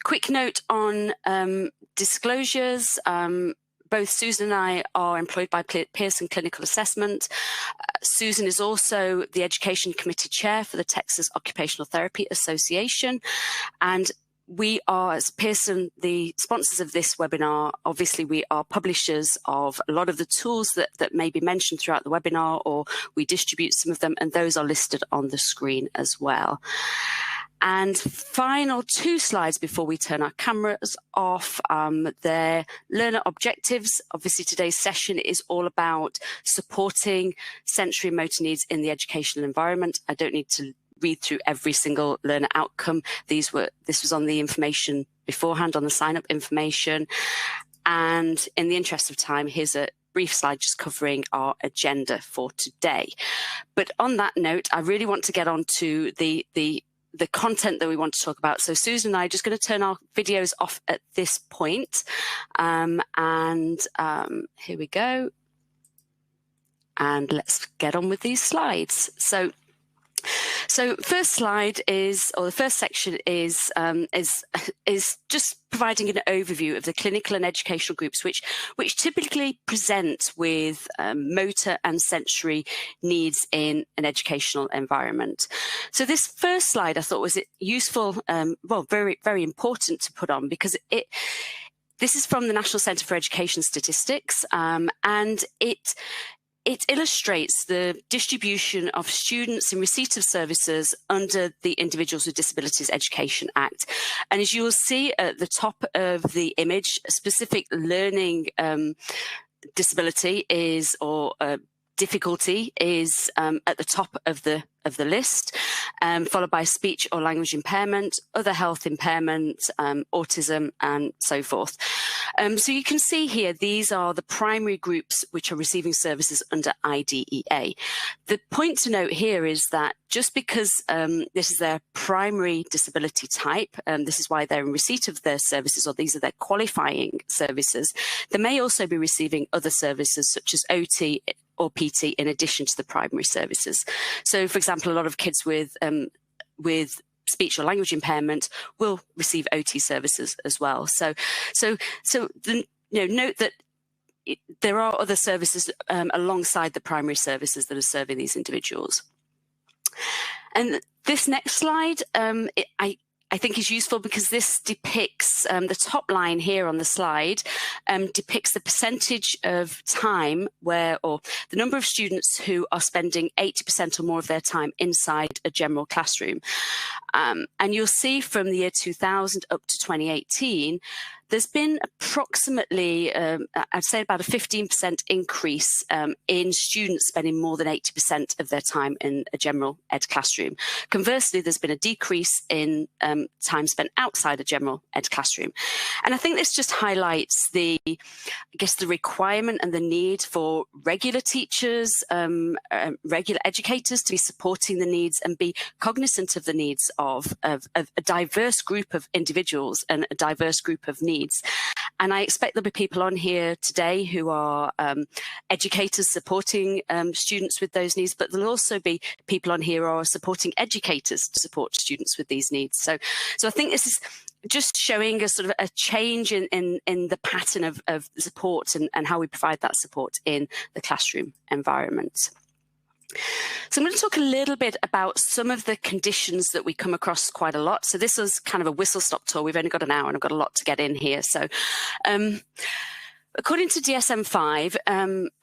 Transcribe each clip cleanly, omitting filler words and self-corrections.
Quick note on disclosures. Both Susan and I are employed by Pearson Clinical Assessment. Susan is also the Education Committee Chair for the Texas Occupational Therapy Association. And we are, as Pearson, the sponsors of this webinar. Obviously, we are publishers of a lot of the tools that may be mentioned throughout the webinar, or we distribute some of them, and those are listed on the screen as well. And final two slides before we turn our cameras off, their learner objectives. Obviously, today's session is all about supporting sensory and motor needs in the educational environment. I don't need to read through every single learner outcome. This was on the information beforehand, on the sign-up information. And in the interest of time, here's a brief slide just covering our agenda for today. But on that note, I really want to get on to the content that we want to talk about. So Susan and I are just going to turn our videos off at this point. Here we go. And let's get on with these slides. So first slide is, or the first section is just providing an overview of the clinical and educational groups which typically present with motor and sensory needs in an educational environment. So this first slide I thought was useful, well, very, very important to put on, because this is from the National Centre for Education Statistics, and it illustrates the distribution of students in receipt of services under the Individuals with Disabilities Education Act. And as you will see at the top of the image, specific learning disability is, or difficulty is at the top of the list, followed by speech or language impairment, other health impairment, autism, and so forth. So you can see here, these are the primary groups which are receiving services under IDEA. The point to note here is that just because this is their primary disability type, this is why they're in receipt of their services, or these are their qualifying services, they may also be receiving other services such as OT or PT in addition to the primary services. So, for example, a lot of kids with speech or language impairment will receive OT services as well. So note that there are other services alongside the primary services that are serving these individuals. And this next slide, I think is useful because this depicts, the top line here on the slide, depicts the percentage of time or the number of students who are spending 80% or more of their time inside a general classroom. And you'll see from the year 2000 up to 2018, there's been approximately, I'd say about a 15% increase in students spending more than 80% of their time in a general ed classroom. Conversely, there's been a decrease in time spent outside a general ed classroom. And I think this just highlights the requirement and the need for regular teachers, regular educators to be supporting the needs and be cognizant of the needs of a diverse group of individuals and a diverse group of needs. And I expect there'll be people on here today who are educators supporting students with those needs, but there'll also be people on here who are supporting educators to support students with these needs. So I think this is just showing a sort of a change in the pattern of support and how we provide that support in the classroom environment. So I'm going to talk a little bit about some of the conditions that we come across quite a lot. So this was kind of a whistle-stop tour. We've only got an hour and I've got a lot to get in here. So according to DSM-5,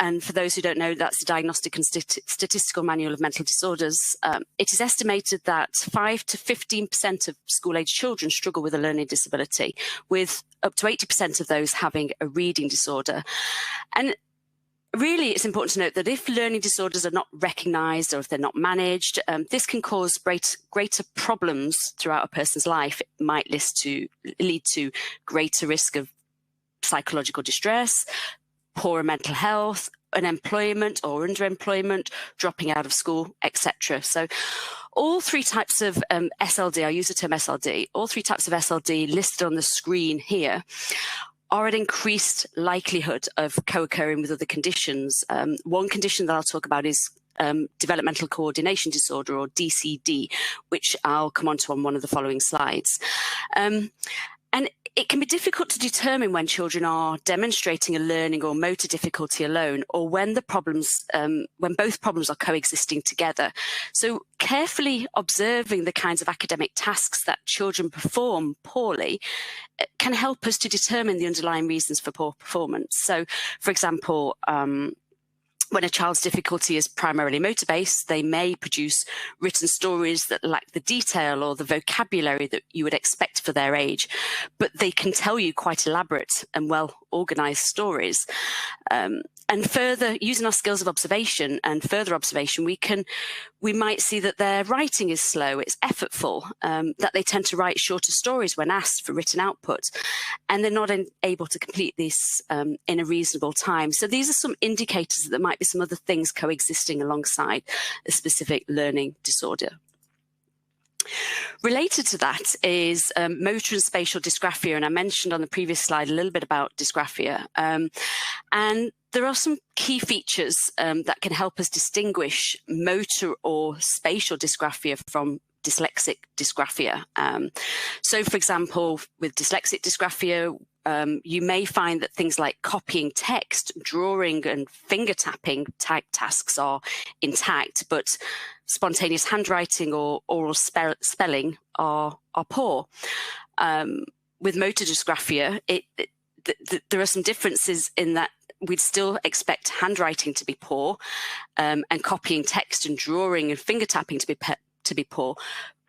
and for those who don't know, that's the Diagnostic and Statistical Manual of Mental Disorders, it is estimated that 5 to 15% of school-age children struggle with a learning disability, with up to 80% of those having a reading disorder. And really, it's important to note that if learning disorders are not recognised or if they're not managed, this can cause greater problems throughout a person's life. It might lead to greater risk of psychological distress, poorer mental health, unemployment or underemployment, dropping out of school, etc. So all three types of SLD, I use the term SLD, all three types of SLD listed on the screen here are at increased likelihood of co-occurring with other conditions. One condition that I'll talk about is developmental coordination disorder, or DCD, which I'll come on to on one of the following slides. And it can be difficult to determine when children are demonstrating a learning or motor difficulty alone, or when the problems, when both problems are coexisting together. So carefully observing the kinds of academic tasks that children perform poorly can help us to determine the underlying reasons for poor performance. So, for example, when a child's difficulty is primarily motor-based, they may produce written stories that lack the detail or the vocabulary that you would expect for their age, but they can tell you quite elaborate and well-organized stories. And further, using our skills of observation and further observation, we might see that their writing is slow, it's effortful, that they tend to write shorter stories when asked for written output, and they're not able to complete this in a reasonable time. So these are some indicators that there might be some other things coexisting alongside a specific learning disorder. Related to that is motor and spatial dysgraphia, and I mentioned on the previous slide a little bit about dysgraphia. And there are some key features that can help us distinguish motor or spatial dysgraphia from dyslexic dysgraphia. So, for example, with dyslexic dysgraphia, you may find that things like copying text, drawing, and finger tapping type tasks are intact, but spontaneous handwriting or oral spelling are poor. With motor dysgraphia, there are some differences in that we'd still expect handwriting to be poor, and copying text and drawing and finger tapping to be poor,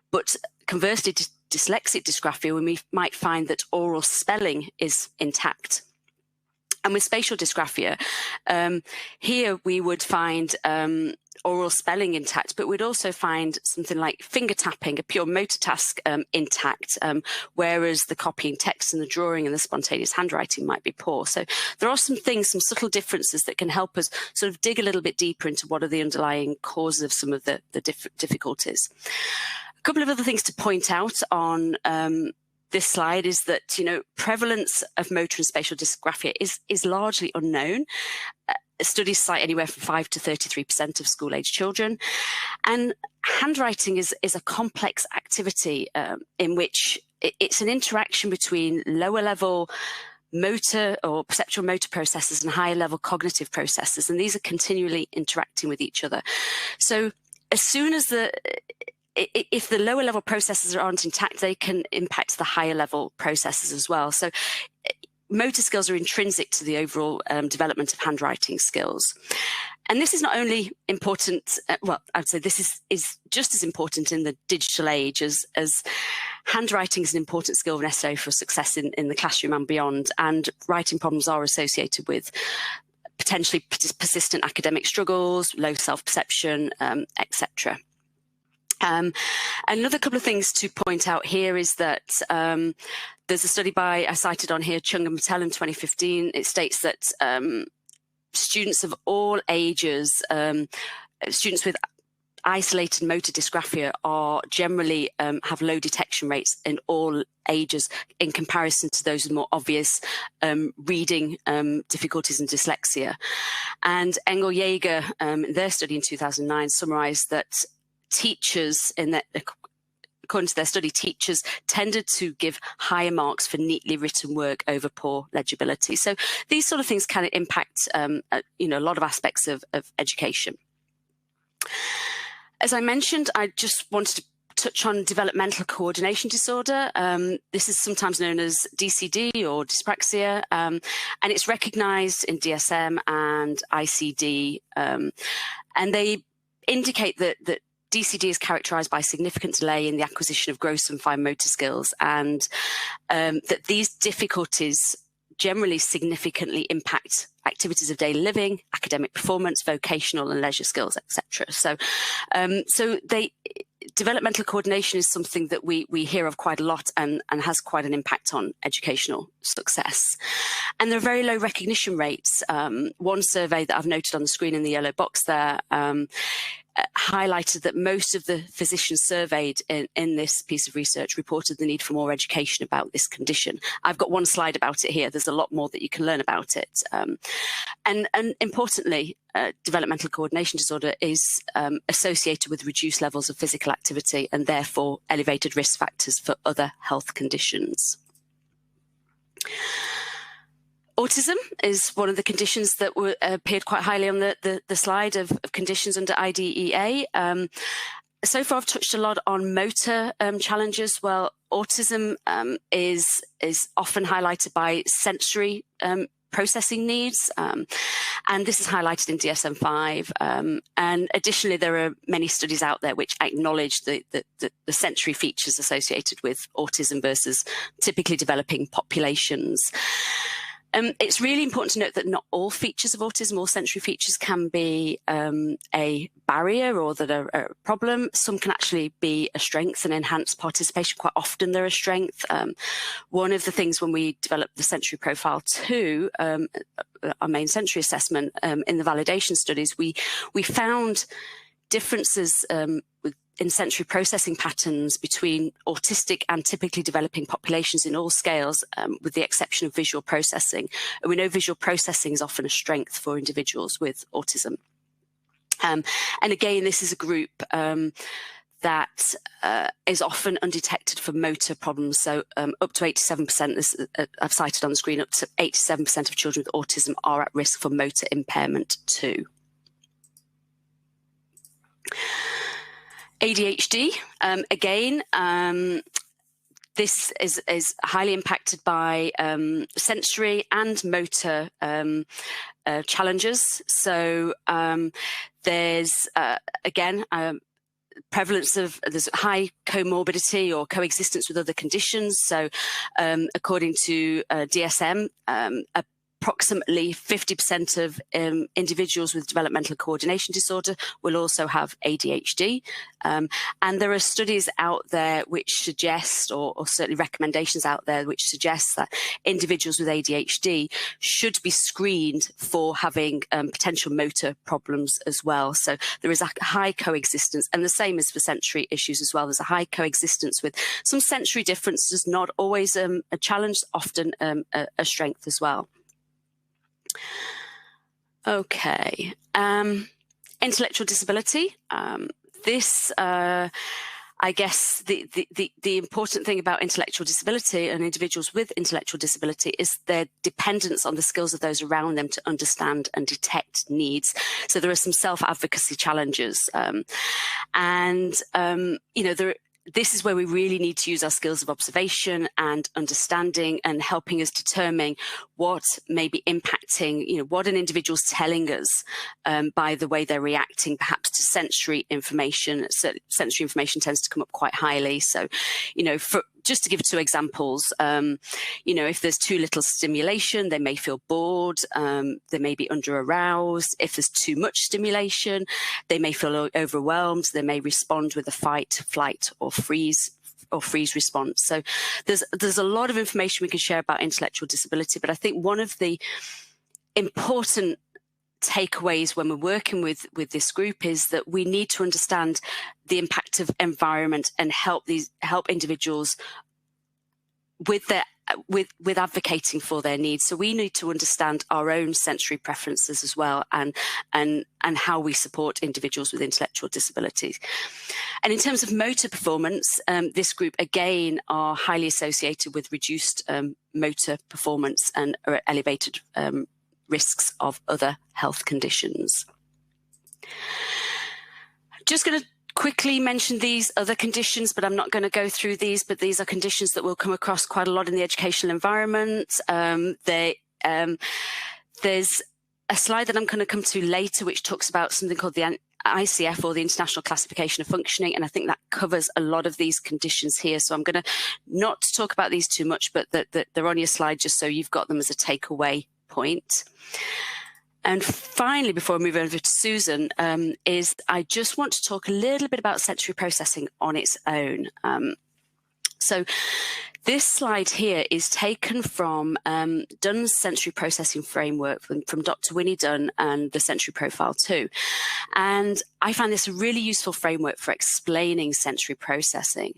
but conversely, dyslexic dysgraphia, we might find that oral spelling is intact. And with spatial dysgraphia, here we would find oral spelling intact, but we'd also find something like finger tapping, a pure motor task, intact, whereas the copying text and the drawing and the spontaneous handwriting might be poor. So there are some things, some subtle differences that can help us sort of dig a little bit deeper into what are the underlying causes of some of the difficulties. A couple of other things to point out on this slide is that, prevalence of motor and spatial dysgraphia is largely unknown. Studies cite anywhere from 5 to 33% of school-age children. And handwriting is a complex activity in which it's an interaction between lower-level motor or perceptual motor processes and higher-level cognitive processes, and these are continually interacting with each other. So as soon as if the lower level processes aren't intact, they can impact the higher level processes as well. So motor skills are intrinsic to the overall development of handwriting skills. And this is not only important, well, I'd say this is just as important in the digital age as handwriting is an important skill necessary for success in the classroom and beyond. And writing problems are associated with potentially persistent academic struggles, low self-perception, etc. Another couple of things to point out here is that there's a study I cited on here, Chung and Patel in 2015. It states that students of all ages, students with isolated motor dysgraphia are generally have low detection rates in all ages in comparison to those with more obvious reading difficulties and dyslexia. And Engel Jaeger, in their study in 2009, summarized that teachers, according to their study, teachers tended to give higher marks for neatly written work over poor legibility. So these sort of things can impact, a lot of aspects of education. As I mentioned, I just wanted to touch on developmental coordination disorder. This is sometimes known as DCD or dyspraxia, and it's recognized in DSM and ICD, and they indicate that DCD is characterized by significant delay in the acquisition of gross and fine motor skills, and that these difficulties generally significantly impact activities of daily living, academic performance, vocational and leisure skills, etc. So developmental coordination is something that we hear of quite a lot and has quite an impact on educational success. And there are very low recognition rates. One survey that I've noted on the screen in the yellow box there highlighted that most of the physicians surveyed in this piece of research reported the need for more education about this condition. I've got one slide about it here. There's a lot more that you can learn about it. And importantly, developmental coordination disorder is associated with reduced levels of physical activity and therefore elevated risk factors for other health conditions. Autism is one of the conditions that appeared quite highly on the slide of conditions under IDEA. So far, I've touched a lot on motor challenges. Well, autism is often highlighted by sensory processing needs, and this is highlighted in DSM-5. And additionally, there are many studies out there which acknowledge the sensory features associated with autism versus typically developing populations. It's really important to note that not all features of autism or sensory features can be a barrier or that are a problem. Some can actually be a strength and enhance participation. Quite often they're a strength. One of the things when we developed the sensory profile 2, our main sensory assessment in the validation studies, we found differences in sensory processing patterns between autistic and typically developing populations in all scales, with the exception of visual processing. And we know visual processing is often a strength for individuals with autism. And again, this is a group that is often undetected for motor problems. So up to 87%, this I've cited on the screen, up to 87% of children with autism are at risk for motor impairment too. ADHD, again, this is highly impacted by sensory and motor challenges. So there's, again, prevalence of, there's high comorbidity or coexistence with other conditions. So according to DSM, approximately 50% of individuals with developmental coordination disorder will also have ADHD. And there are studies out there which suggest, or certainly recommendations out there, which suggest that individuals with ADHD should be screened for having potential motor problems as well. So there is a high coexistence, and the same is for sensory issues as well. There's a high coexistence with some sensory differences, not always a challenge, often a strength as well. Okay, intellectual disability. This, I guess, the important thing about intellectual disability and individuals with intellectual disability is their dependence on the skills of those around them to understand and detect needs. So there are some self-advocacy challenges, and you know, this is where we really need to use our skills of observation and understanding and helping us determine what may be impacting, you know, what an individual's telling us by the way they're reacting perhaps to sensory information. So sensory information tends to come up quite highly. So, you know, just to give 2 examples, you know, if there's too little stimulation, they may feel bored, they may be under aroused. If there's too much stimulation, they may feel overwhelmed, they may respond with a fight, flight, or freeze response. So there's a lot of information we can share about intellectual disability, but I think one of the important takeaways when we're working with this group is that we need to understand the impact of environment and help individuals with advocating for their needs. So we need to understand our own sensory preferences as well, and how we support individuals with intellectual disabilities. And in terms of motor performance, this group again are highly associated with reduced motor performance and are elevated risks of other health conditions. Just going to quickly mention these other conditions, but I'm not going to go through these, but these are conditions that we'll come across quite a lot in the educational environment. There's a slide that I'm going to come to later, which talks about something called the ICF, or the International Classification of Functioning, and I think that covers a lot of these conditions here. So I'm going to not talk about these too much, but they're on your slide just so you've got them as a takeaway point. And finally, before I move over to Susan, is I just want to talk a little bit about sensory processing on its own. So this slide here is taken from Dunn's sensory processing framework from Dr. Winnie Dunn and the sensory profile too. And I find this a really useful framework for explaining sensory processing.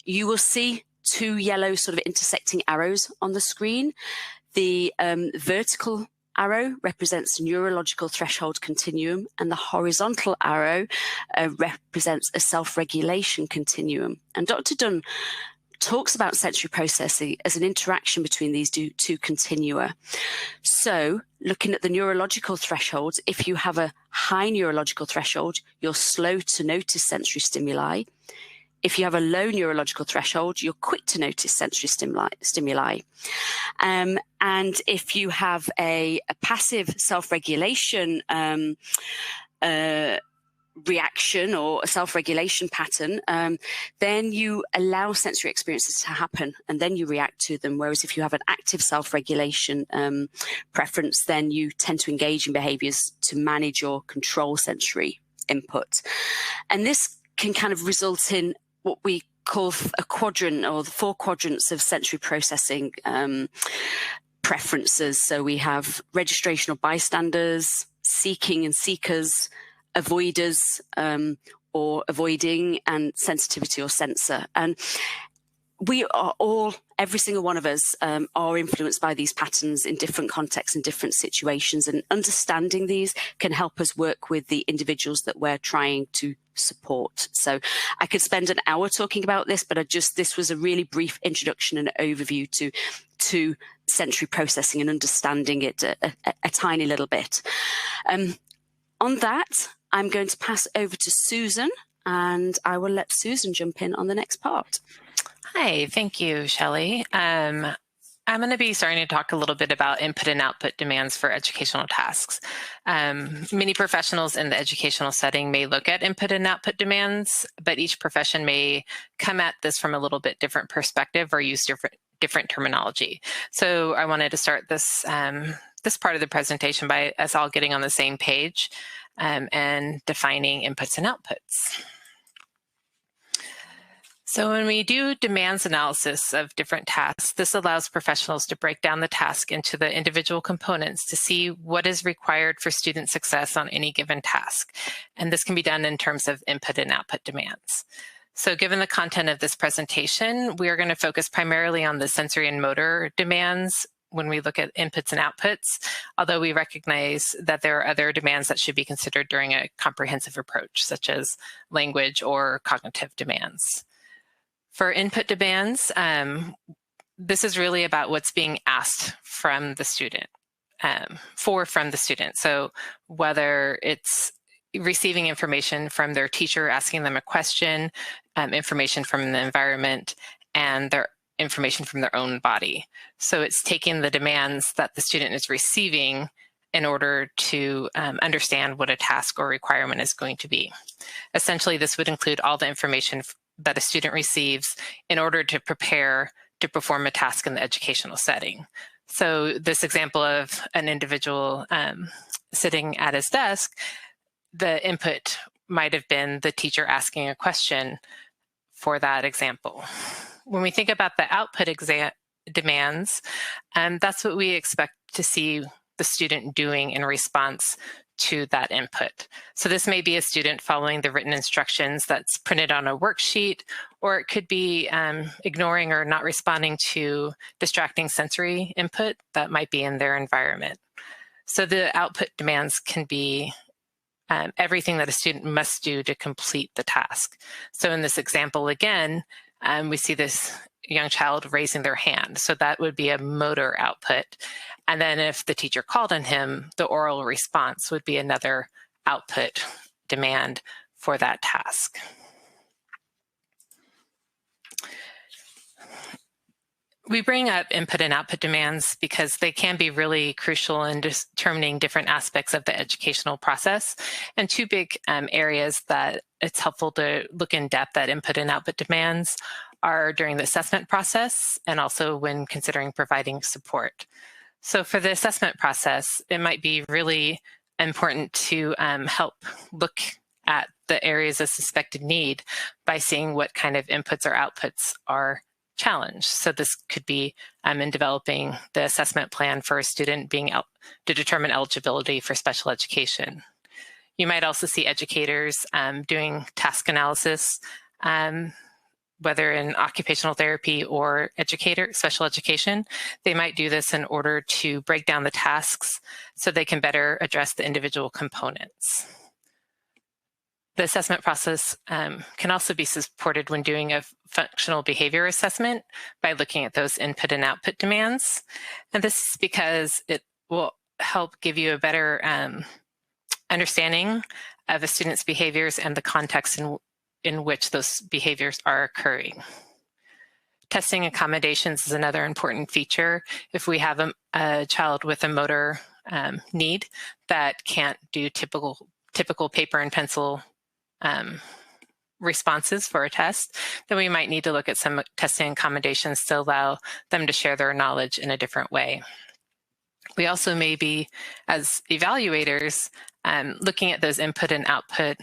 You will see two yellow sort of intersecting arrows on the screen. The vertical arrow represents the neurological threshold continuum, and the horizontal arrow represents a self-regulation continuum. And Dr. Dunn talks about sensory processing as an interaction between these two continua. So looking at the neurological threshold, if you have a high neurological threshold, you're slow to notice sensory stimuli. If you have a low neurological threshold, you're quick to notice sensory stimuli. And if you have a passive self-regulation reaction or a self-regulation pattern, then you allow sensory experiences to happen and then you react to them. Whereas if you have an active self-regulation preference, then you tend to engage in behaviors to manage or control sensory input. And this can kind of result in what we call a quadrant, or the 4 quadrants of sensory processing preferences. So we have registration or bystanders, seeking and seekers, avoiders or avoiding, and sensitivity or sensor. And we are all, every single one of us are influenced by these patterns in different contexts and different situations, and understanding these can help us work with the individuals that we're trying to support. So I could spend an hour talking about this, but this was a really brief introduction and overview to sensory processing and understanding it a tiny little bit. On that, I'm going to pass over to Susan, and I will let Susan jump in on the next part. Hi, thank you, Shelley. I'm going to be starting to talk a little bit about input and output demands for educational tasks. Many professionals in the educational setting may look at input and output demands, but each profession may come at this from a little bit different perspective or use different terminology. So I wanted to start this part of the presentation by us all getting on the same page and defining inputs and outputs. So when we do demands analysis of different tasks, this allows professionals to break down the task into the individual components to see what is required for student success on any given task. And this can be done in terms of input and output demands. So given the content of this presentation, we are going to focus primarily on the sensory and motor demands when we look at inputs and outputs, although we recognize that there are other demands that should be considered during a comprehensive approach, such as language or cognitive demands. For input demands, this is really about what's being asked from the student, from the student. So whether it's receiving information from their teacher, asking them a question, information from the environment, and their information from their own body. So it's taking the demands that the student is receiving in order to understand what a task or requirement is going to be. Essentially, this would include all the information that a student receives in order to prepare to perform a task in the educational setting. So this example of an individual sitting at his desk, the input might have been the teacher asking a question for that example. When we think about the output demands, that's what we expect to see the student doing in response to that input. So this may be a student following the written instructions that's printed on a worksheet, or it could be ignoring or not responding to distracting sensory input that might be in their environment. So the output demands can be everything that a student must do to complete the task. So in this example, again, we see this young child raising their hand. So that would be a motor output. And then if the teacher called on him, the oral response would be another output demand for that task. We bring up input and output demands because they can be really crucial in determining different aspects of the educational process. And two big areas that it's helpful to look in depth at input and output demands are during the assessment process and also when considering providing support. So for the assessment process, it might be really important to help look at the areas of suspected need by seeing what kind of inputs or outputs are challenged. So this could be in developing the assessment plan for a student to determine eligibility for special education. You might also see educators doing task analysis, whether in occupational therapy or special education. They might do this in order to break down the tasks so they can better address the individual components. The assessment process can also be supported when doing a functional behavior assessment by looking at those input and output demands. And this is because it will help give you a better understanding of a student's behaviors and the context in which those behaviors are occurring. Testing accommodations is another important feature. If we have a child with a motor need that can't do typical paper and pencil responses for a test, then we might need to look at some testing accommodations to allow them to share their knowledge in a different way. We also may be, as evaluators, looking at those input and output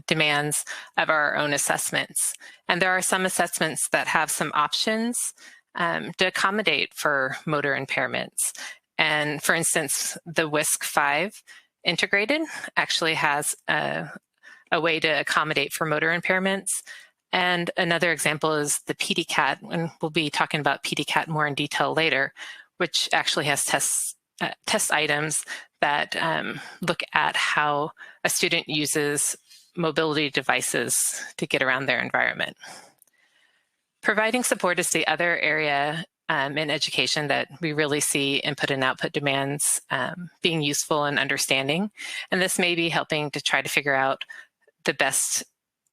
demands of our own assessments. And there are some assessments that have some options to accommodate for motor impairments. And for instance, the WISC-5 integrated actually has a way to accommodate for motor impairments. And another example is the Pdcat, and we'll be talking about Pdcat more in detail later, which actually has test items that look at how a student uses mobility devices to get around their environment. Providing support is the other area in education that we really see input and output demands being useful and understanding. And this may be helping to try to figure out the best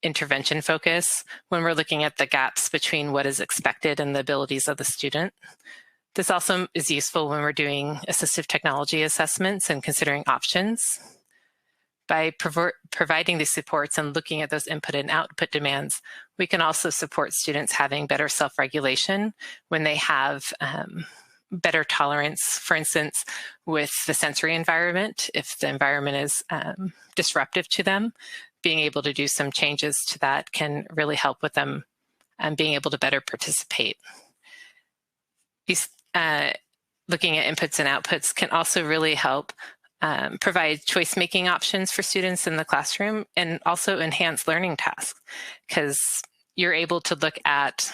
intervention focus when we're looking at the gaps between what is expected and the abilities of the student. This also is useful when we're doing assistive technology assessments and considering options. By providing these supports and looking at those input and output demands, we can also support students having better self-regulation when they have better tolerance, for instance, with the sensory environment. If the environment is disruptive to them, being able to do some changes to that can really help with them being able to better participate. These looking at inputs and outputs can also really help provide choice-making options for students in the classroom and also enhance learning tasks, because you're able to look at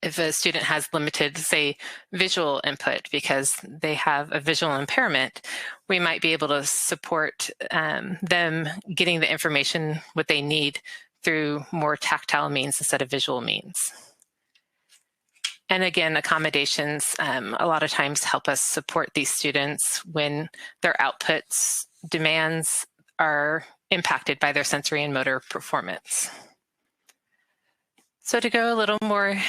if a student has limited, say, visual input because they have a visual impairment, we might be able to support them getting the information what they need through more tactile means instead of visual means. And again, accommodations a lot of times help us support these students when their outputs demands are impacted by their sensory and motor performance. So to go a little more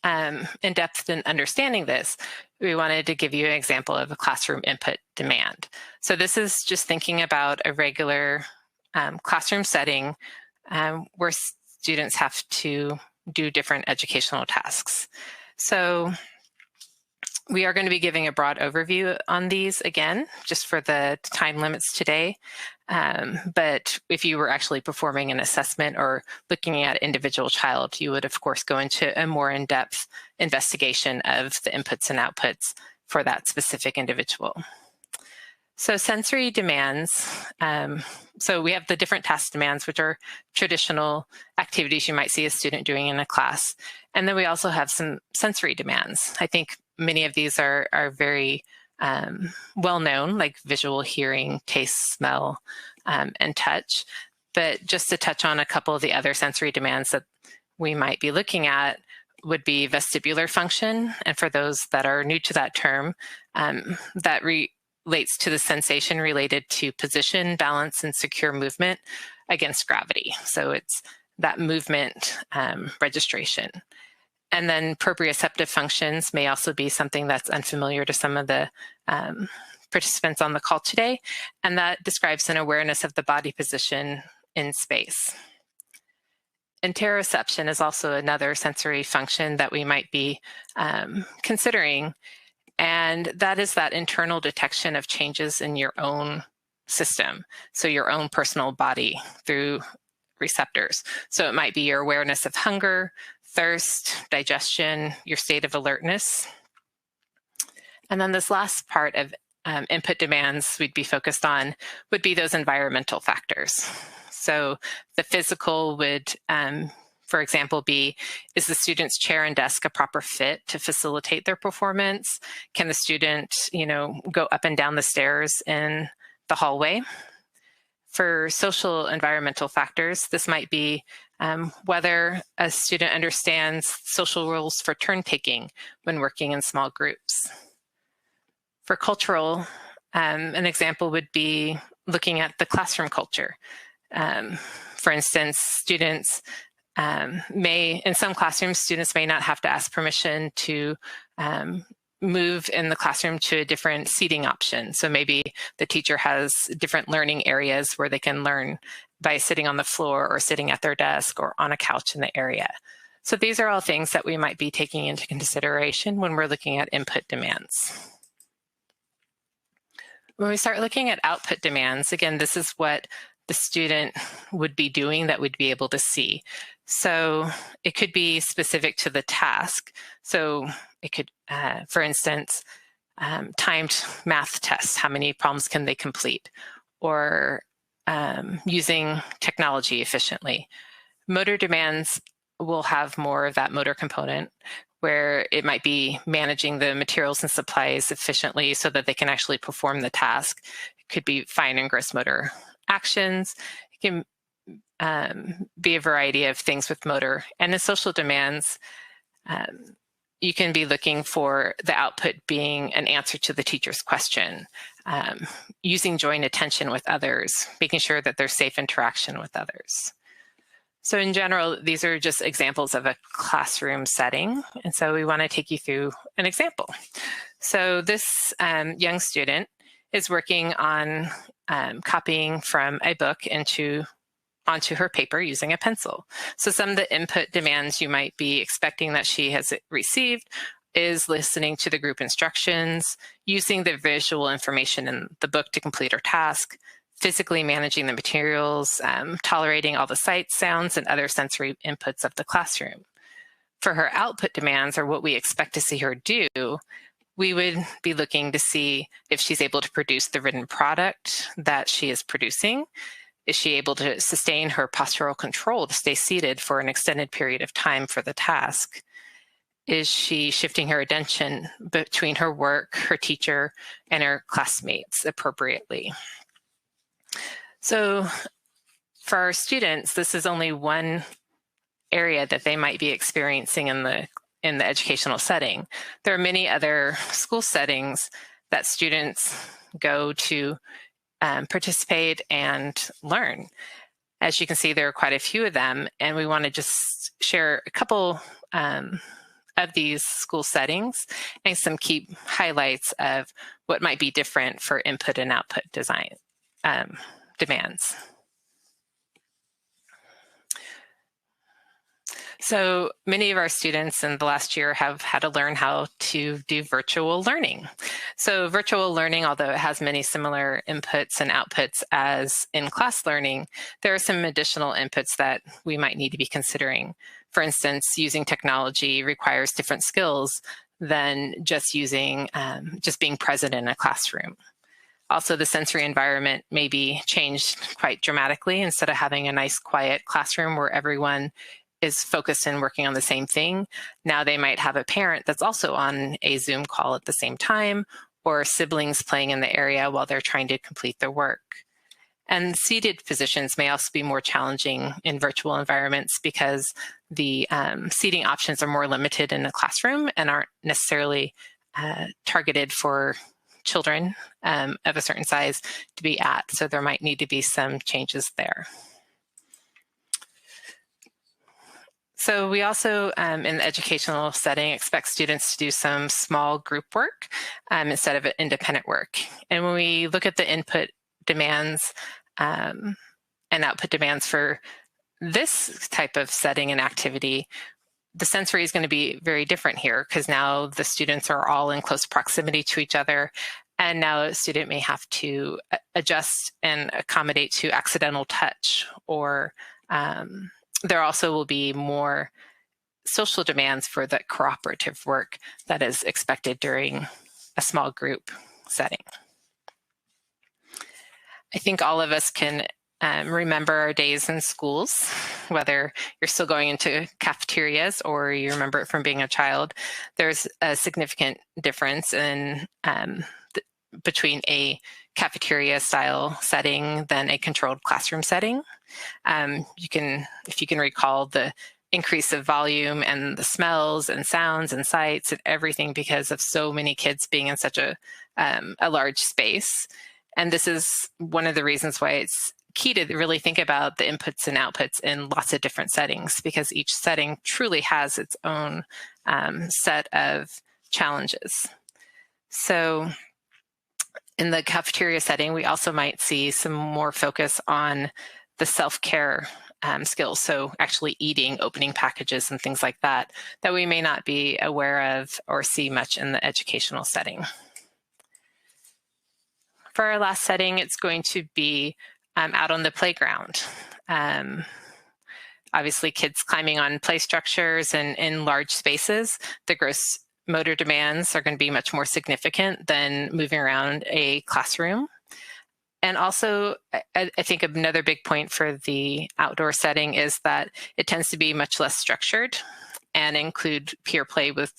in depth in understanding this, we wanted to give you an example of a classroom input demand. So this is just thinking about a regular classroom setting where students have to do different educational tasks. So we are going to be giving a broad overview on these again, just for the time limits today. But if you were actually performing an assessment or looking at individual child, you would of course go into a more in-depth investigation of the inputs and outputs for that specific individual. So sensory demands, so we have the different task demands, which are traditional activities you might see a student doing in a class. And then we also have some sensory demands. I think many of these are very well known, like visual, hearing, taste, smell, and touch. But just to touch on a couple of the other sensory demands that we might be looking at would be vestibular function. And for those that are new to that term, that relates to the sensation related to position, balance, and secure movement against gravity. So it's that movement registration. And then proprioceptive functions may also be something that's unfamiliar to some of the participants on the call today, and that describes an awareness of the body position in space. Interoception is also another sensory function that we might be considering, and that is that internal detection of changes in your own system, so your own personal body through receptors. So it might be your awareness of hunger, thirst, digestion, your state of alertness. And then this last part of input demands we'd be focused on would be those environmental factors. So the physical would, for example, be, is the student's chair and desk a proper fit to facilitate their performance? Can the student, go up and down the stairs in the hallway? For social environmental factors, this might be whether a student understands social rules for turn taking when working in small groups. For cultural, an example would be looking at the classroom culture. For instance, students in some classrooms, students may not have to ask permission to move in the classroom to a different seating option. So maybe the teacher has different learning areas where they can learn by sitting on the floor or sitting at their desk or on a couch in the area. So these are all things that we might be taking into consideration when we're looking at input demands. When we start looking at output demands, again, this is what the student would be doing that we'd be able to see. So it could be specific to the task. So it could, for instance, timed math tests, how many problems can they complete? Or using technology efficiently. Motor demands will have more of that motor component, where it might be managing the materials and supplies efficiently so that they can actually perform the task. It could be fine and gross motor actions. It can be a variety of things with motor. And in social demands, you can be looking for the output being an answer to the teacher's question, using joint attention with others, making sure that there's safe interaction with others. So in general, these are just examples of a classroom setting. And so we want to take you through an example. So this young student is working on copying from a book onto her paper using a pencil. So some of the input demands you might be expecting that she has received is listening to the group instructions, using the visual information in the book to complete her task, physically managing the materials, tolerating all the sights, sounds, and other sensory inputs of the classroom. For her output demands, or what we expect to see her do, we would be looking to see if she's able to produce the written product that she is producing. Is she able to sustain her postural control to stay seated for an extended period of time for the task? Is she shifting her attention between her work, her teacher, and her classmates appropriately? So for our students, this is only one area that they might be experiencing in the educational setting. There are many other school settings that students go to participate and learn. As you can see, there are quite a few of them, and we want to just share a couple of these school settings and some key highlights of what might be different for input and output design demands. So many of our students in the last year have had to learn how to do virtual learning. So virtual learning, although it has many similar inputs and outputs as in-class learning, there are some additional inputs that we might need to be considering. For instance, using technology requires different skills than just being present in a classroom. Also, the sensory environment may be changed quite dramatically. Instead of having a nice, quiet classroom where everyone is focused and working on the same thing, now they might have a parent that's also on a Zoom call at the same time, or siblings playing in the area while they're trying to complete their work. And seated positions may also be more challenging in virtual environments because the seating options are more limited in the classroom and aren't necessarily targeted for children of a certain size to be at. So there might need to be some changes there. So we also, in the educational setting, expect students to do some small group work instead of independent work. And when we look at the input demands and output demands for this type of setting and activity, the sensory is going to be very different here because now the students are all in close proximity to each other, And now a student may have to adjust and accommodate to accidental touch, or there also will be more social demands for the cooperative work that is expected during a small group setting. I think all of us can remember our days in schools, whether you're still going into cafeterias or you remember it from being a child. There's a significant difference in between a cafeteria style setting than a controlled classroom setting. If you can recall the increase of volume and the smells and sounds and sights and everything because of so many kids being in such a large space. And this is one of the reasons why it's key to really think about the inputs and outputs in lots of different settings, because each setting truly has its own set of challenges. So in the cafeteria setting, we also might see some more focus on the self-care skills. So actually eating, opening packages and things like that, that we may not be aware of or see much in the educational setting. For our last setting, it's going to be out on the playground. Obviously, kids climbing on play structures and in large spaces, the gross motor demands are going to be much more significant than moving around a classroom. And also, I think another big point for the outdoor setting is that it tends to be much less structured and include peer play with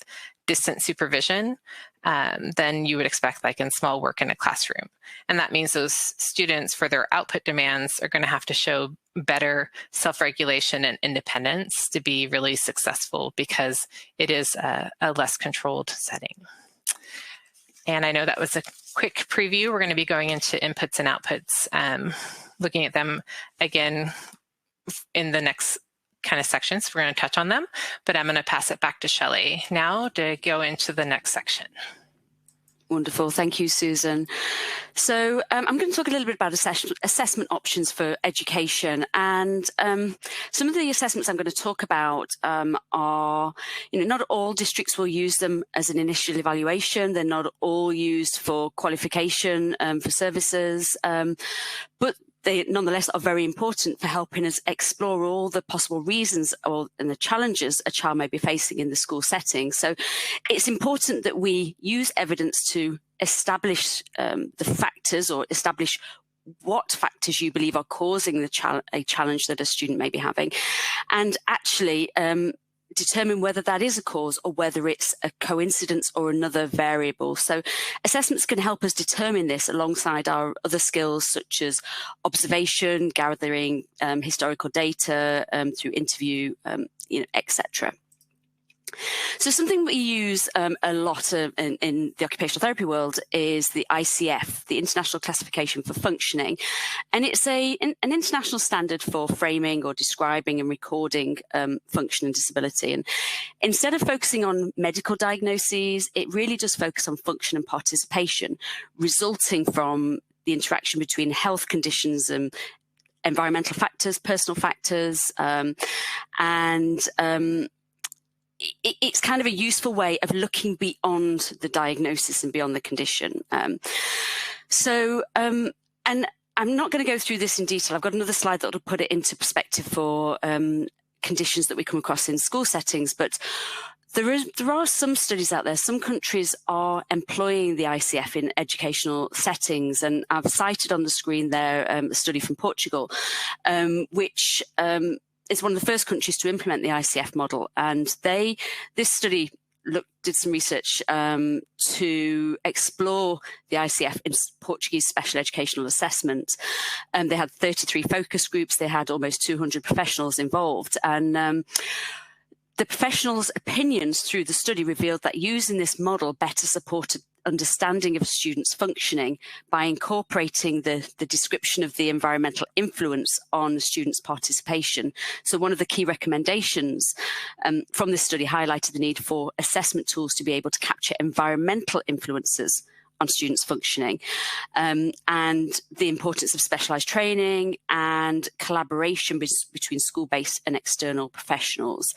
distant supervision than you would expect, like in small work in a classroom. And that means those students, for their output demands, are going to have to show better self-regulation and independence to be really successful, because it is a less controlled setting. And I know that was a quick preview. We're going to be going into inputs and outputs, looking at them again in the next kind of sections. We're going to touch on them, but I'm going to pass it back to Shelley now to go into the next section. Wonderful. Thank you, Susan. So I'm going to talk a little bit about assessment options for education. And some of the assessments I'm going to talk about are, not all districts will use them as an initial evaluation. They're not all used for qualification for services, but they nonetheless are very important for helping us explore all the possible reasons and the challenges a child may be facing in the school setting. So it's important that we use evidence to establish the factors, or establish what factors you believe are causing a challenge that a student may be having, and actually determine whether that is a cause or whether it's a coincidence or another variable. So assessments can help us determine this alongside our other skills, such as observation, gathering historical data through interview, etc. So something we use a lot in the occupational therapy world is the ICF, the International Classification for Functioning. And it's an international standard for framing or describing and recording function and disability. And instead of focusing on medical diagnoses, it really does focus on function and participation, resulting from the interaction between health conditions and environmental factors, personal factors, it's kind of a useful way of looking beyond the diagnosis and beyond the condition. And I'm not going to go through this in detail. I've got another slide that will put it into perspective for conditions that we come across in school settings. But there are some studies out there. Some countries are employing the ICF in educational settings. And I've cited on the screen there a study from Portugal, which is one of the first countries to implement the ICF model. And this study did some research to explore the ICF in Portuguese special educational assessment. They had 33 focus groups. They had almost 200 professionals involved. And the professionals' opinions through the study revealed that using this model better supported understanding of students' functioning by incorporating the description of the environmental influence on the students' participation. So one of the key recommendations from this study highlighted the need for assessment tools to be able to capture environmental influences students' functioning, and the importance of specialised training and collaboration between school-based and external professionals.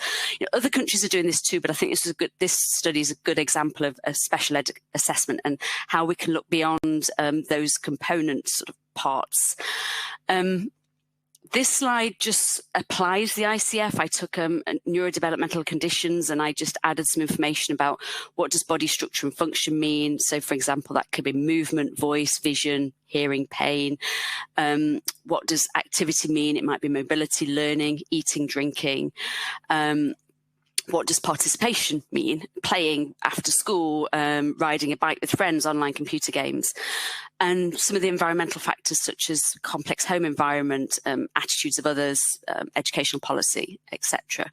Other countries are doing this too, but I think this study is a good example of a special ed assessment and how we can look beyond those component sort of parts. This slide just applies the ICF. I took neurodevelopmental conditions and I just added some information about what does body structure and function mean. So, for example, that could be movement, voice, vision, hearing, pain. What does activity mean? It might be mobility, learning, eating, drinking. What does participation mean? Playing after school, riding a bike with friends, online computer games. And some of the environmental factors such as complex home environment, attitudes of others, educational policy, etc.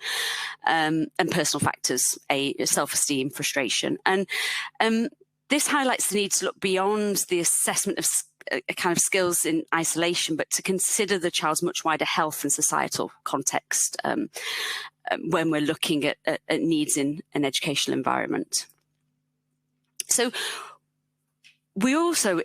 And personal factors, self-esteem, frustration. And this highlights the need to look beyond the assessment of kind of skills in isolation, but to consider the child's much wider health and societal context when we're looking at needs in an educational environment. So we also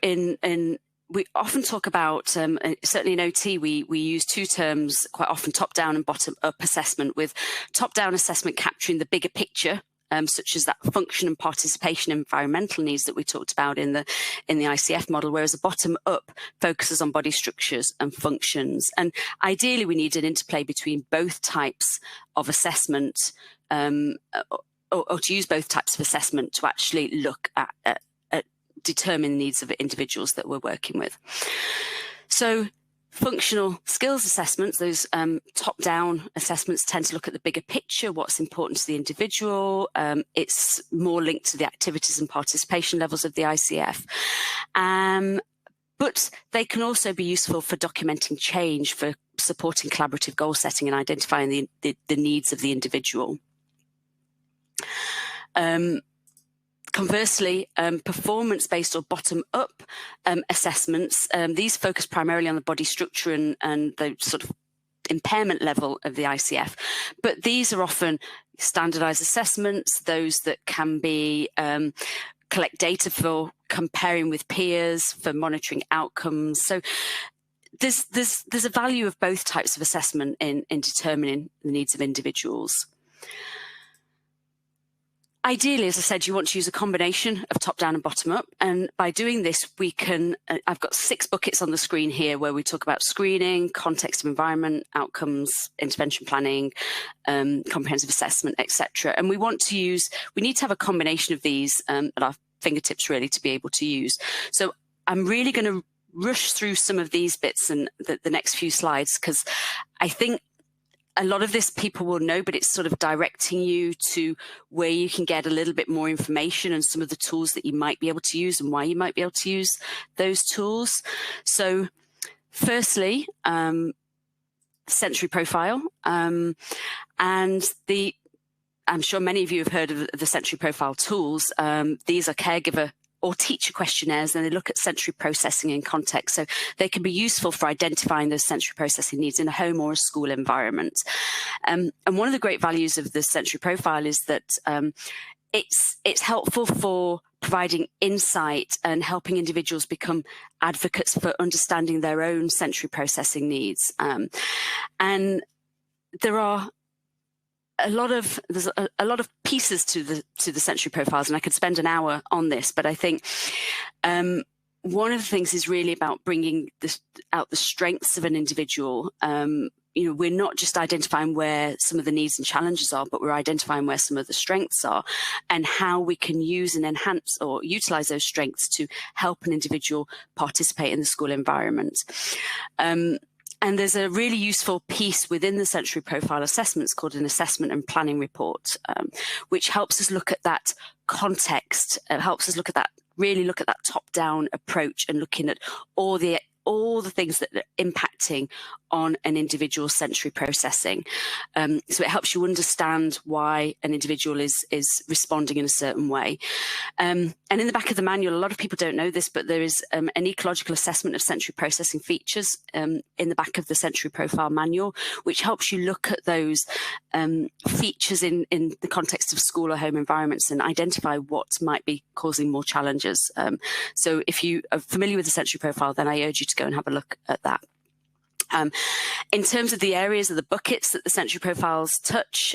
we often talk about, certainly in OT, we use two terms quite often, top-down and bottom-up assessment, with top-down assessment capturing the bigger picture, such as that function and participation environmental needs that we talked about in the ICF model, whereas a bottom-up focuses on body structures and functions. And ideally, we need an interplay between both types of assessment, or to use both types of assessment to actually look at determine the needs of individuals that we're working with. So functional skills assessments, those top-down assessments, tend to look at the bigger picture, what's important to the individual. It's more linked to the activities and participation levels of the ICF. But they can also be useful for documenting change, for supporting collaborative goal setting and identifying the needs of the individual. Conversely, performance-based or bottom-up assessments, these focus primarily on the body structure and the sort of impairment level of the ICF. But these are often standardized assessments, those that can be collect data for comparing with peers, for monitoring outcomes. So there's a value of both types of assessment in determining the needs of individuals. Ideally, as I said, you want to use a combination of top-down and bottom-up. And by doing this, we can, I've got 6 buckets on the screen here where we talk about screening, context of environment, outcomes, intervention planning, comprehensive assessment, etc. And we need to have a combination of these at our fingertips, really, to be able to use. So I'm really going to rush through some of these bits and the next few slides, because I think a lot of this people will know, but it's sort of directing you to where you can get a little bit more information and some of the tools that you might be able to use and why you might be able to use those tools. So firstly, sensory profile. And I'm sure many of you have heard of the sensory profile tools. These are caregiver or teacher questionnaires, and they look at sensory processing in context. So they can be useful for identifying those sensory processing needs in a home or a school environment. And one of the great values of the sensory profile is that it's helpful for providing insight and helping individuals become advocates for understanding their own sensory processing needs. And there's a lot of pieces to the sensory profiles, and I could spend an hour on this, but I think one of the things is really about bringing out the strengths of an individual. We're not just identifying where some of the needs and challenges are, but we're identifying where some of the strengths are and how we can use and enhance or utilize those strengths to help an individual participate in the school environment. And there's a really useful piece within the sensory profile assessments called an assessment and planning report, which helps us look at that context, helps us really look at that top-down approach and looking at all the things that are impacting on an individual's sensory processing. So it helps you understand why an individual is responding in a certain way. And in the back of the manual, a lot of people don't know this, but there is an ecological assessment of sensory processing features in the back of the sensory profile manual, which helps you look at those features in the context of school or home environments and identify what might be causing more challenges. So if you are familiar with the sensory profile, then I urge you to go and have a look at that. In terms of the areas of the buckets that the sensory profiles touch,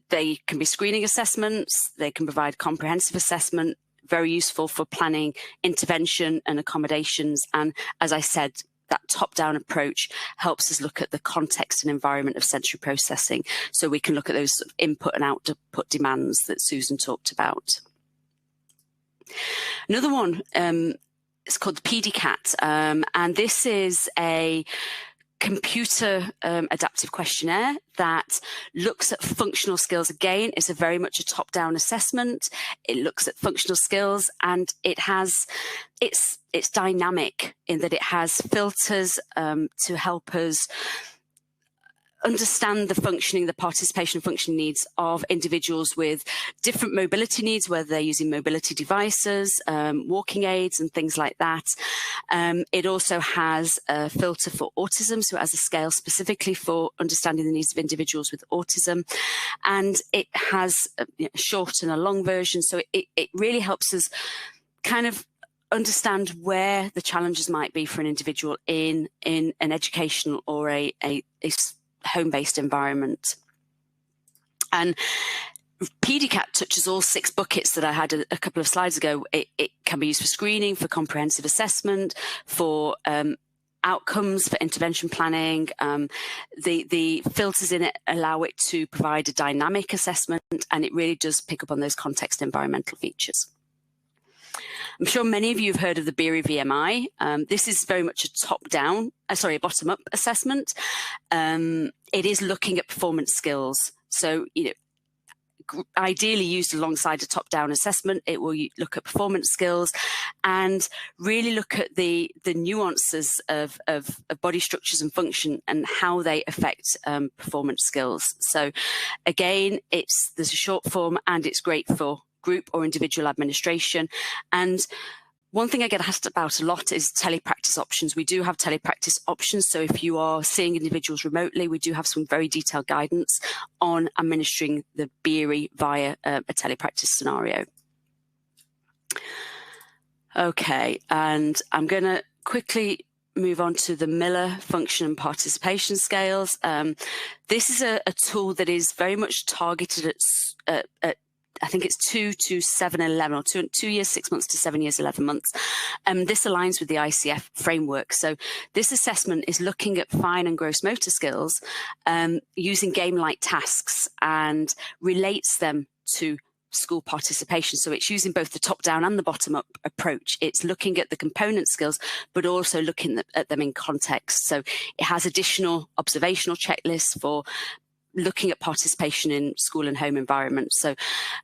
they can be screening assessments, they can provide comprehensive assessment, very useful for planning intervention and accommodations. And as I said, that top-down approach helps us look at the context and environment of sensory processing, so we can look at those sort of input and output demands that Susan talked about. Another one is called the Pdcat, and this is a computer adaptive questionnaire that looks at functional skills. Again, it's very much a top-down assessment. It looks at functional skills, and it's dynamic in that it has filters to help us understand the participation function needs of individuals with different mobility needs, whether they're using mobility devices, walking aids and things like that. It also has a filter for autism, so it has a scale specifically for understanding the needs of individuals with autism. And it has a short and a long version, so it really helps us kind of understand where the challenges might be for an individual in an educational or a home-based environment. And Pdcat touches all 6 buckets that I had a couple of slides ago. It can be used for screening, for comprehensive assessment, for outcomes, for intervention planning. The filters in it allow it to provide a dynamic assessment, and it really does pick up on those context environmental features. I'm sure many of you have heard of the Beery VMI. This is very much a bottom-up assessment. It is looking at performance skills. So, ideally used alongside a top-down assessment, it will look at performance skills and really look at the nuances of body structures and function and how they affect performance skills. So, again, there's a short form, and it's great for group or individual administration. And one thing I get asked about a lot is telepractice options. We do have telepractice options, so if you are seeing individuals remotely, we do have some very detailed guidance on administering the Beery via a telepractice scenario. Okay, and I'm going to quickly move on to the Miller function and participation scales. This is a tool that is very much targeted at I think it's 2 to 7 and 11, or 2 years, 6 months to 7 years, 11 months. This aligns with the ICF framework. So this assessment is looking at fine and gross motor skills using game-like tasks and relates them to school participation. So it's using both the top-down and the bottom-up approach. It's looking at the component skills, but also looking at them in context. So it has additional observational checklists for looking at participation in school and home environments. So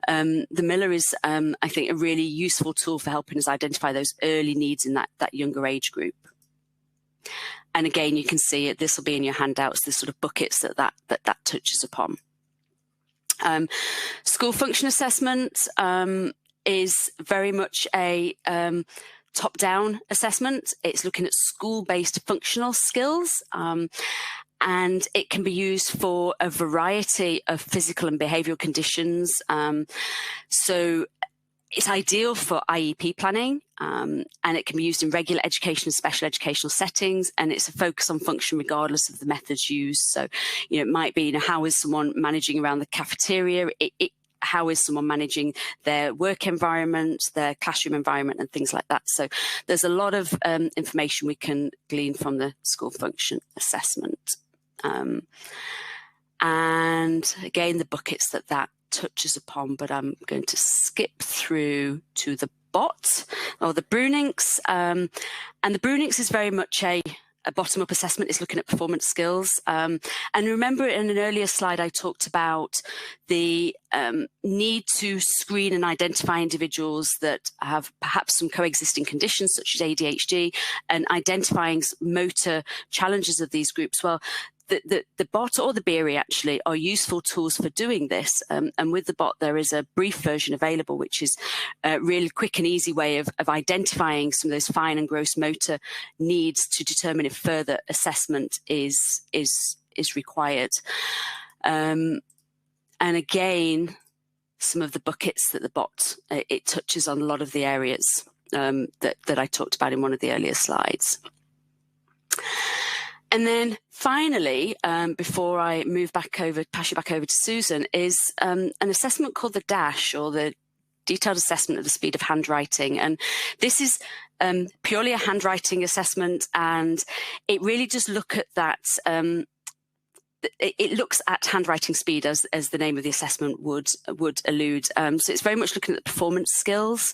the Miller is, I think, a really useful tool for helping us identify those early needs in that younger age group. And again, you can see it, this will be in your handouts, the sort of buckets that touches upon. School function assessment is very much a top-down assessment. It's looking at school-based functional skills. And it can be used for a variety of physical and behavioural conditions. So it's ideal for IEP planning, and it can be used in regular education and special educational settings, and it's a focus on function regardless of the methods used. So, it might be, how is someone managing around the cafeteria? How is someone managing their work environment, their classroom environment, and things like that. So there's a lot of information we can glean from the school function assessment. And again, the buckets that touches upon, but I'm going to skip through to the BOT, or the Bruninx. And the Bruninx is very much a bottom-up assessment. Is looking at performance skills. And remember, in an earlier slide, I talked about the need to screen and identify individuals that have perhaps some coexisting conditions, such as ADHD, and identifying motor challenges of these groups. Well, the bot or the BERI actually are useful tools for doing this. And with the bot, there is a brief version available, which is a really quick and easy way of identifying some of those fine and gross motor needs to determine if further assessment is required. And again, some of the buckets that the bot, it touches on a lot of the areas that I talked about in one of the earlier slides. And then finally, before I pass you back over to Susan, is an assessment called the DASH, or the Detailed Assessment of the Speed of Handwriting. And this is purely a handwriting assessment, and it really does look at that. It looks at handwriting speed, as the name of the assessment would allude. So it's very much looking at the performance skills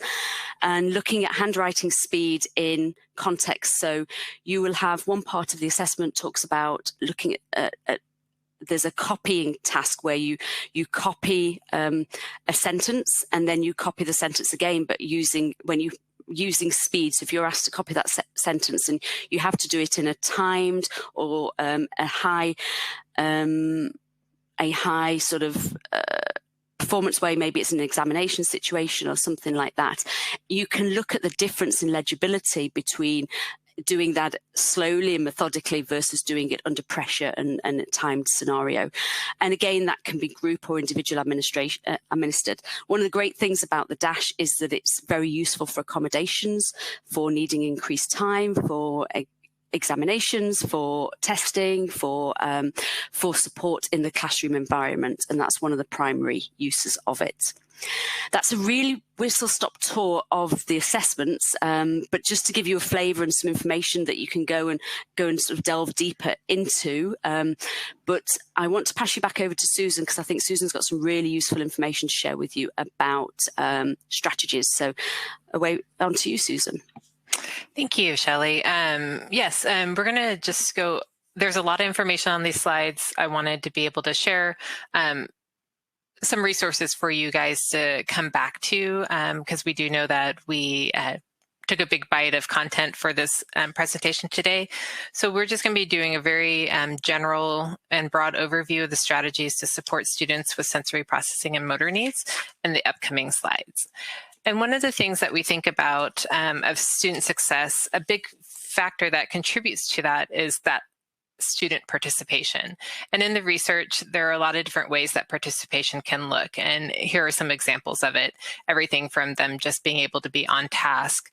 and looking at handwriting speed in context. So you will have one part of the assessment talks about looking at there's a copying task where you copy a sentence and then you copy the sentence again, but using speed. So if you're asked to copy that sentence and you have to do it in a timed or a high sort of performance way, maybe it's an examination situation or something like that, you can look at the difference in legibility between doing that slowly and methodically versus doing it under pressure and a timed scenario. And again, that can be group or individual administered. One of the great things about the DASH is that it's very useful for accommodations, for needing increased time, for examinations, for testing, for support in the classroom environment. And that's one of the primary uses of it. That's a really whistle-stop tour of the assessments, but just to give you a flavour and some information that you can go and sort of delve deeper into. But I want to pass you back over to Susan, because I think Susan's got some really useful information to share with you about strategies. So away on to you, Susan. Thank you, Shelley. Yes, we're going to just go. There's a lot of information on these slides. I wanted to be able to share some resources for you guys to come back to, because we do know that we took a big bite of content for this presentation today. So we're just going to be doing a very general and broad overview of the strategies to support students with sensory processing and motor needs in the upcoming slides. And one of the things that we think about of student success, a big factor that contributes to that is that student participation. And in the research, there are a lot of different ways that participation can look. And here are some examples of it. Everything from them just being able to be on task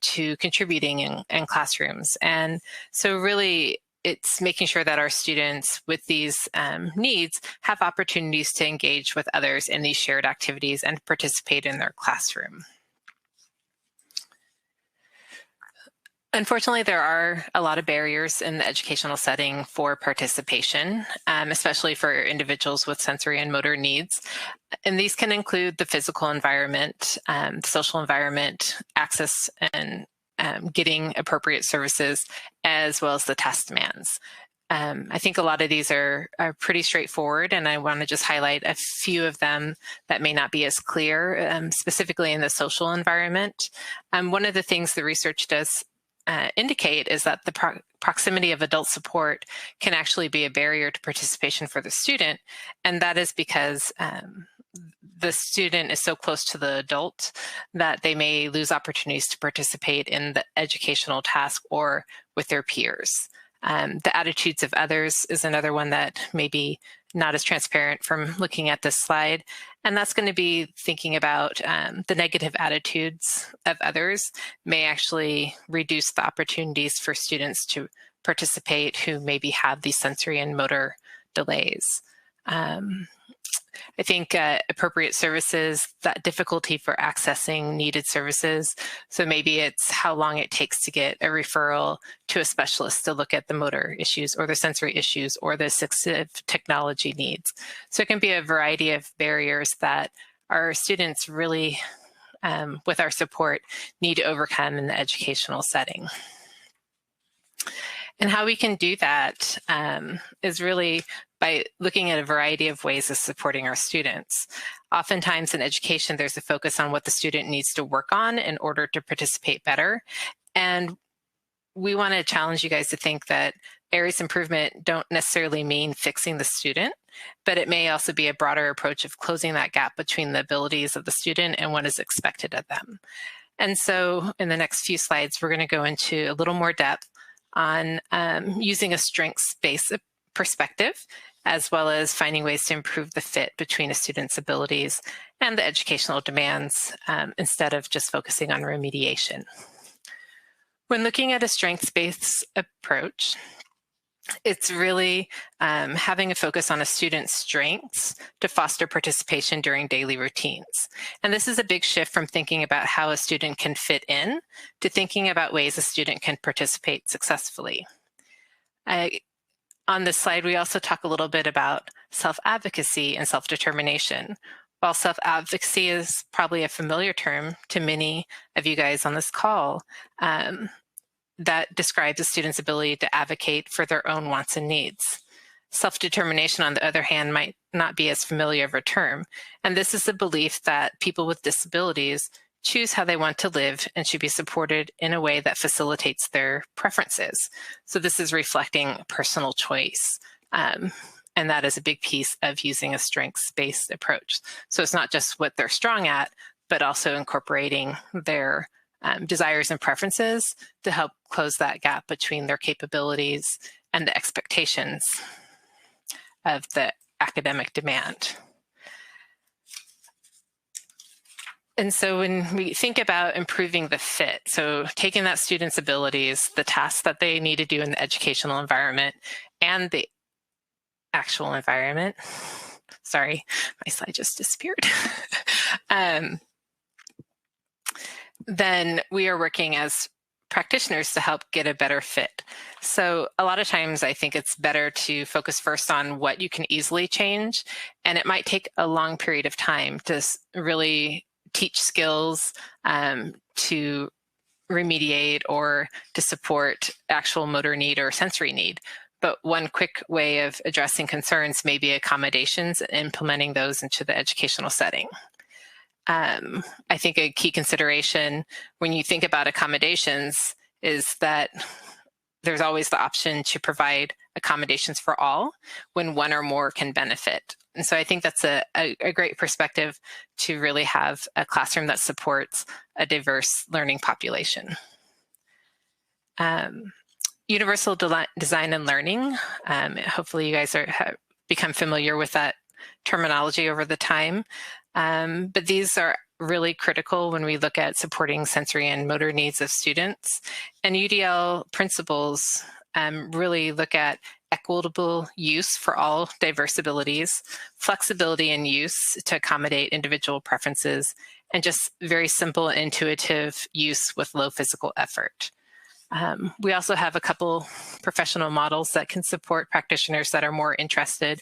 to contributing in classrooms. And so really, it's making sure that our students with these needs have opportunities to engage with others in these shared activities and participate in their classroom. Unfortunately, there are a lot of barriers in the educational setting for participation, especially for individuals with sensory and motor needs. And these can include the physical environment, the social environment, access and getting appropriate services, as well as the task demands. I think a lot of these are pretty straightforward, and I want to just highlight a few of them that may not be as clear, specifically in the social environment. One of the things the research does indicate is that the proximity of adult support can actually be a barrier to participation for the student, and that is because the student is so close to the adult that they may lose opportunities to participate in the educational task or with their peers. The attitudes of others is another one that may be not as transparent from looking at this slide. And that's going to be thinking about the negative attitudes of others may actually reduce the opportunities for students to participate who maybe have these sensory and motor delays. I think appropriate services, that difficulty for accessing needed services. So maybe it's how long it takes to get a referral to a specialist to look at the motor issues or the sensory issues or the assistive technology needs. So it can be a variety of barriers that our students really, with our support, need to overcome in the educational setting. And how we can do that is really by looking at a variety of ways of supporting our students. Oftentimes in education, there's a focus on what the student needs to work on in order to participate better. And we want to challenge you guys to think that areas of improvement don't necessarily mean fixing the student, but it may also be a broader approach of closing that gap between the abilities of the student and what is expected of them. And so in the next few slides, we're going to go into a little more depth on using a strengths-based perspective, as well as finding ways to improve the fit between a student's abilities and the educational demands instead of just focusing on remediation. When looking at a strengths-based approach, it's really having a focus on a student's strengths to foster participation during daily routines. And this is a big shift from thinking about how a student can fit in to thinking about ways a student can participate successfully. On this slide, we also talk a little bit about self-advocacy and self-determination. While self-advocacy is probably a familiar term to many of you guys on this call, that describes a student's ability to advocate for their own wants and needs. Self-determination, on the other hand, might not be as familiar of a term, and this is the belief that people with disabilities choose how they want to live and should be supported in a way that facilitates their preferences. So this is reflecting personal choice, and that is a big piece of using a strengths-based approach. So it's not just what they're strong at, but also incorporating their desires and preferences to help close that gap between their capabilities and the expectations of the academic demand. And so when we think about improving the fit, so taking that student's abilities, the tasks that they need to do in the educational environment and the actual environment, sorry, my slide just disappeared. Then we are working as practitioners to help get a better fit. So a lot of times I think it's better to focus first on what you can easily change, and it might take a long period of time to really teach skills to remediate or to support actual motor need or sensory need. But one quick way of addressing concerns may be accommodations and implementing those into the educational setting. I think a key consideration when you think about accommodations is that there's always the option to provide accommodations for all when one or more can benefit. And so I think that's a great perspective to really have a classroom that supports a diverse learning population. Universal design and learning. Hopefully you guys have become familiar with that terminology over the time. But these are really critical when we look at supporting sensory and motor needs of students. And UDL principles really look at equitable use for all diverse abilities, flexibility in use to accommodate individual preferences, and just very simple, intuitive use with low physical effort. We also have a couple professional models that can support practitioners that are more interested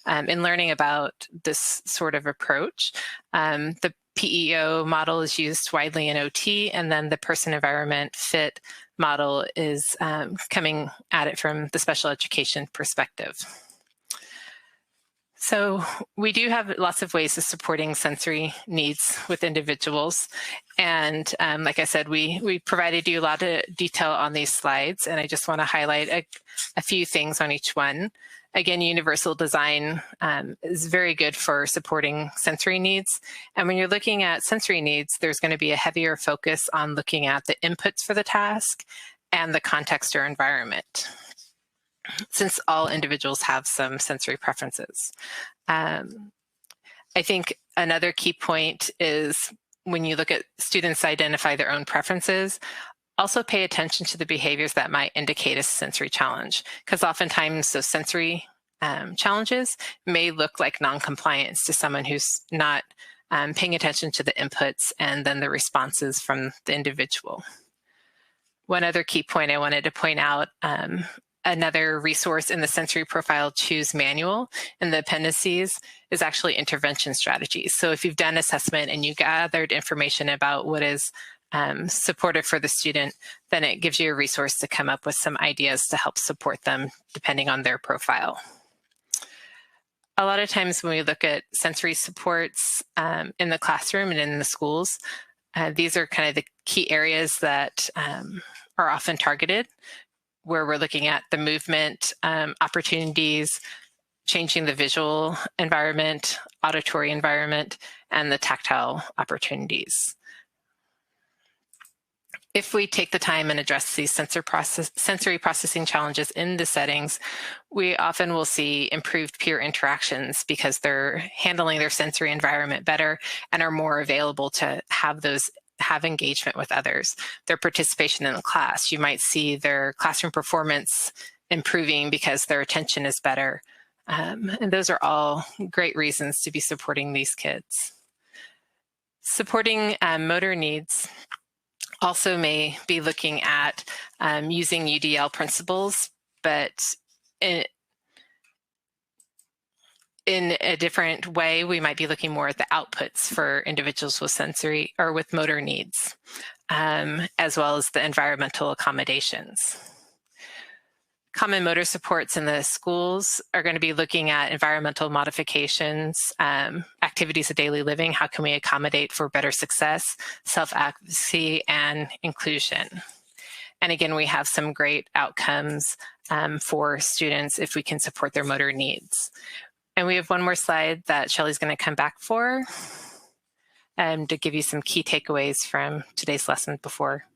in learning about this sort of approach. The PEO model is used widely in OT, and then the person environment fit model is coming at it from the special education perspective. So we do have lots of ways of supporting sensory needs with individuals. And like I said, we provided you a lot of detail on these slides, and I just want to highlight a few things on each one. Again, universal design is very good for supporting sensory needs. And when you're looking at sensory needs, there's going to be a heavier focus on looking at the inputs for the task and the context or environment, since all individuals have some sensory preferences. I think another key point is when you look at students identify their own preferences, also pay attention to the behaviors that might indicate a sensory challenge, because oftentimes those sensory challenges may look like non-compliance to someone who's not paying attention to the inputs and then the responses from the individual. One other key point I wanted to point out, another resource in the Sensory Profile Choose manual in the appendices is actually intervention strategies. So if you've done assessment and you gathered information about what is supportive for the student, then it gives you a resource to come up with some ideas to help support them depending on their profile. A lot of times when we look at sensory supports in the classroom and in the schools, these are kind of the key areas that are often targeted. where we're looking at the movement opportunities, changing the visual environment, auditory environment, and the tactile opportunities. If we take the time and address these sensory processing challenges in the settings, we often will see improved peer interactions because they're handling their sensory environment better and are more available to have engagement with others. Their participation in the class, you might see their classroom performance improving because their attention is better. And those are all great reasons to be supporting these kids. Supporting motor needs also may be looking at using UDL principles, but in a different way. We might be looking more at the outputs for individuals with sensory or with motor needs, as well as the environmental accommodations. Common motor supports in the schools are going to be looking at environmental modifications, activities of daily living, how can we accommodate for better success, self-advocacy, and inclusion. And again, we have some great outcomes for students if we can support their motor needs. And we have one more slide that Shelley's going to come back for to give you some key takeaways from today's lesson before.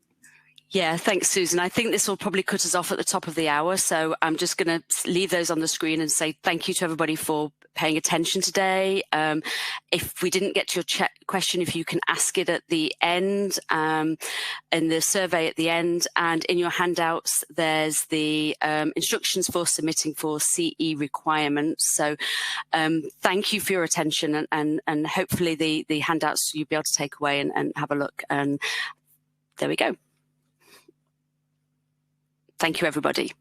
Yeah, thanks, Susan. I think this will probably cut us off at the top of the hour, so I'm just going to leave those on the screen and say thank you to everybody for paying attention today. If we didn't get to your question, if you can ask it at the end, in the survey at the end, and in your handouts, there's the instructions for submitting for CE requirements. So thank you for your attention, and hopefully the handouts you'll be able to take away and have a look. And there we go. Thank you, everybody.